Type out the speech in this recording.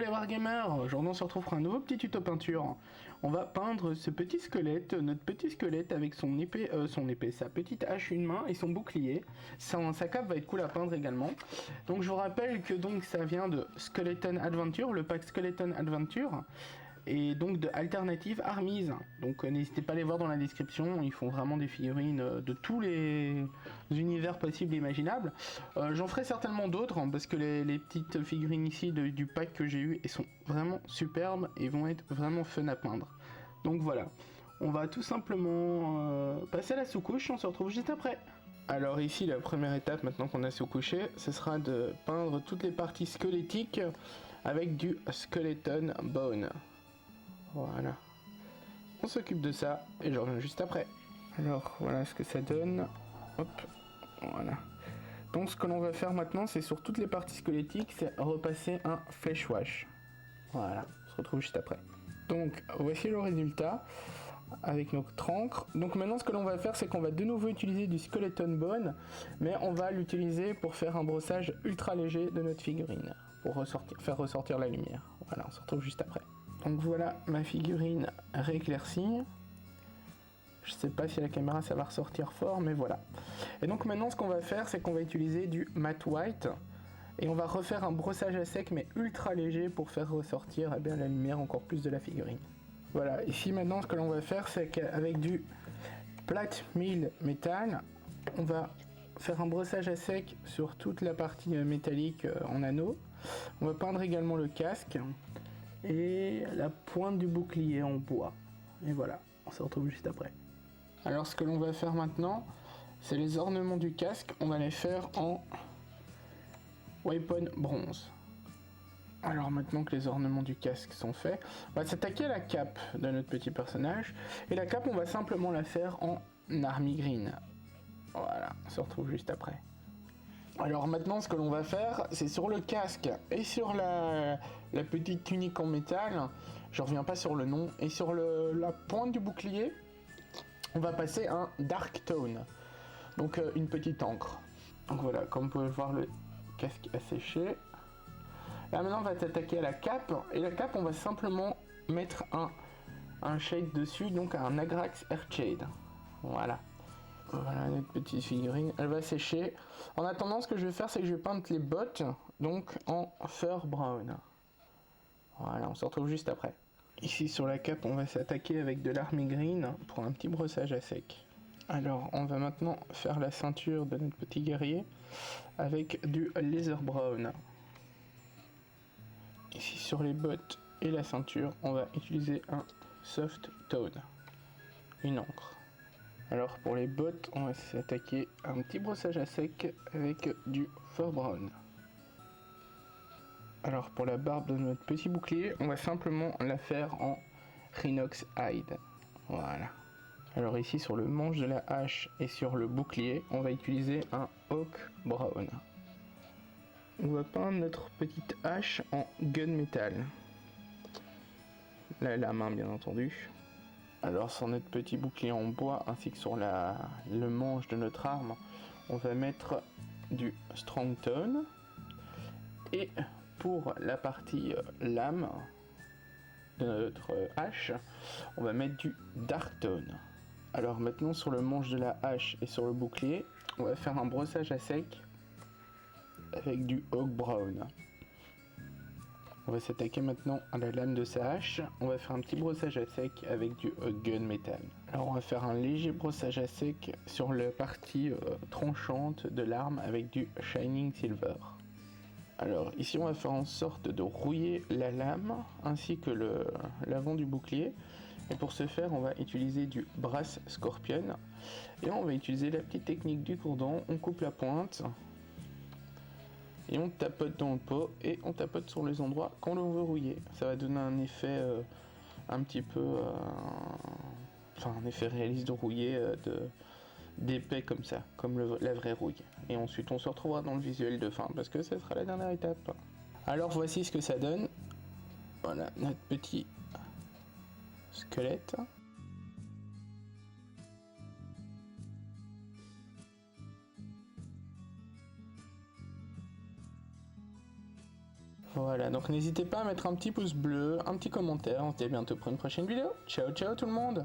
les Wargamers, aujourd'hui on se retrouve pour un nouveau petit tuto peinture. On va peindre ce petit squelette, notre petit squelette avec son épée, sa petite hache une main et son bouclier. Sa cape va être cool à peindre également. Donc je vous rappelle que donc ça vient de Skeleton Adventure, le pack Skeleton Adventure. Et donc de Alternative Armies. Donc n'hésitez pas à les voir dans la description, ils font vraiment des figurines de tous les univers possibles et imaginables. J'en ferai certainement d'autres, hein, parce que les petites figurines ici du pack que j'ai eu, elles sont vraiment superbes et vont être vraiment fun à peindre. Donc voilà, on va tout simplement passer à la sous-couche, on se retrouve juste après. Alors ici la première étape, maintenant qu'on a sous-couché, ce sera de peindre toutes les parties squelettiques avec du Skeleton Bone. Voilà, on s'occupe de ça et je reviens juste après. Alors voilà ce que ça donne. Hop, voilà. Donc ce que l'on va faire maintenant, c'est sur toutes les parties squelettiques, c'est repasser un flèche wash. Voilà, on se retrouve juste après. Donc voici le résultat avec notre encre. Donc maintenant ce que l'on va faire, c'est qu'on va de nouveau utiliser du Skeleton Bone, mais on va l'utiliser pour faire un brossage ultra léger de notre figurine, pour faire ressortir la lumière. Voilà, on se retrouve juste après. Donc voilà ma figurine rééclaircie. Je sais pas si la caméra ça va ressortir fort, mais voilà. Et donc maintenant ce qu'on va faire, c'est qu'on va utiliser du matte white et on va refaire un brossage à sec mais ultra léger pour faire ressortir la lumière encore plus de la figurine. Voilà, ici maintenant ce que l'on va faire, c'est qu'avec du plate mille métal, on va faire un brossage à sec sur toute la partie métallique en anneau. On va peindre également le casque et la pointe du bouclier en bois. Et voilà, on se retrouve juste après. Alors ce que l'on va faire maintenant, c'est les ornements du casque, on va les faire en weapon bronze. Alors maintenant que les ornements du casque sont faits, on va s'attaquer à la cape de notre petit personnage. Et la cape, on va simplement la faire en army green. Voilà, on se retrouve juste après. Alors maintenant ce que l'on va faire, c'est sur le casque et sur la petite tunique en métal, je reviens pas sur le nom, et sur la pointe du bouclier, on va passer un dark tone, donc une petite encre. Donc voilà, comme vous pouvez voir, le casque a séché. Là maintenant on va s'attaquer à la cape, et la cape on va simplement mettre un shade dessus, donc un Agrax Earthshade. Voilà. Voilà notre petite figurine, elle va sécher. En attendant, ce que je vais faire, c'est que je vais peindre les bottes, donc en fur brown. Voilà, on se retrouve juste après. Ici sur la cape, on va s'attaquer avec de l'army green pour un petit brossage à sec. Alors, on va maintenant faire la ceinture de notre petit guerrier avec du leather brown. Ici sur les bottes et la ceinture, on va utiliser un soft tone, une encre. Alors pour les bottes, on va s'attaquer à un petit brossage à sec avec du fur brown. Alors pour la barbe de notre petit bouclier, on va simplement la faire en Rhinox hide. Voilà. Alors ici sur le manche de la hache et sur le bouclier, on va utiliser un oak brown. On va peindre notre petite hache en gunmetal. Là la main bien entendu. Alors sur notre petit bouclier en bois ainsi que sur le manche de notre arme, on va mettre du strong tone. Et pour la partie lame de notre hache, on va mettre du dark tone. Alors maintenant sur le manche de la hache et sur le bouclier, on va faire un brossage à sec avec du oak brown. On va s'attaquer maintenant à la lame de sa hache. On va faire un petit brossage à sec avec du gunmetal. Alors on va faire un léger brossage à sec sur la partie tranchante de l'arme avec du shining silver. Alors ici on va faire en sorte de rouiller la lame ainsi que l'avant du bouclier. Et pour ce faire, on va utiliser du brass scorpion. Et on va utiliser la petite technique du cordon. On coupe la pointe. Et on tapote dans le pot et on tapote sur les endroits qu'on veut rouiller. Ça va donner un effet un petit peu... un effet réaliste de rouiller d'épais comme ça, comme la vraie rouille. Et ensuite on se retrouvera dans le visuel de fin parce que ça sera la dernière étape. Alors voici ce que ça donne. Voilà notre petit squelette. Voilà, donc n'hésitez pas à mettre un petit pouce bleu, un petit commentaire. On se dit à bientôt pour une prochaine vidéo. Ciao ciao tout le monde.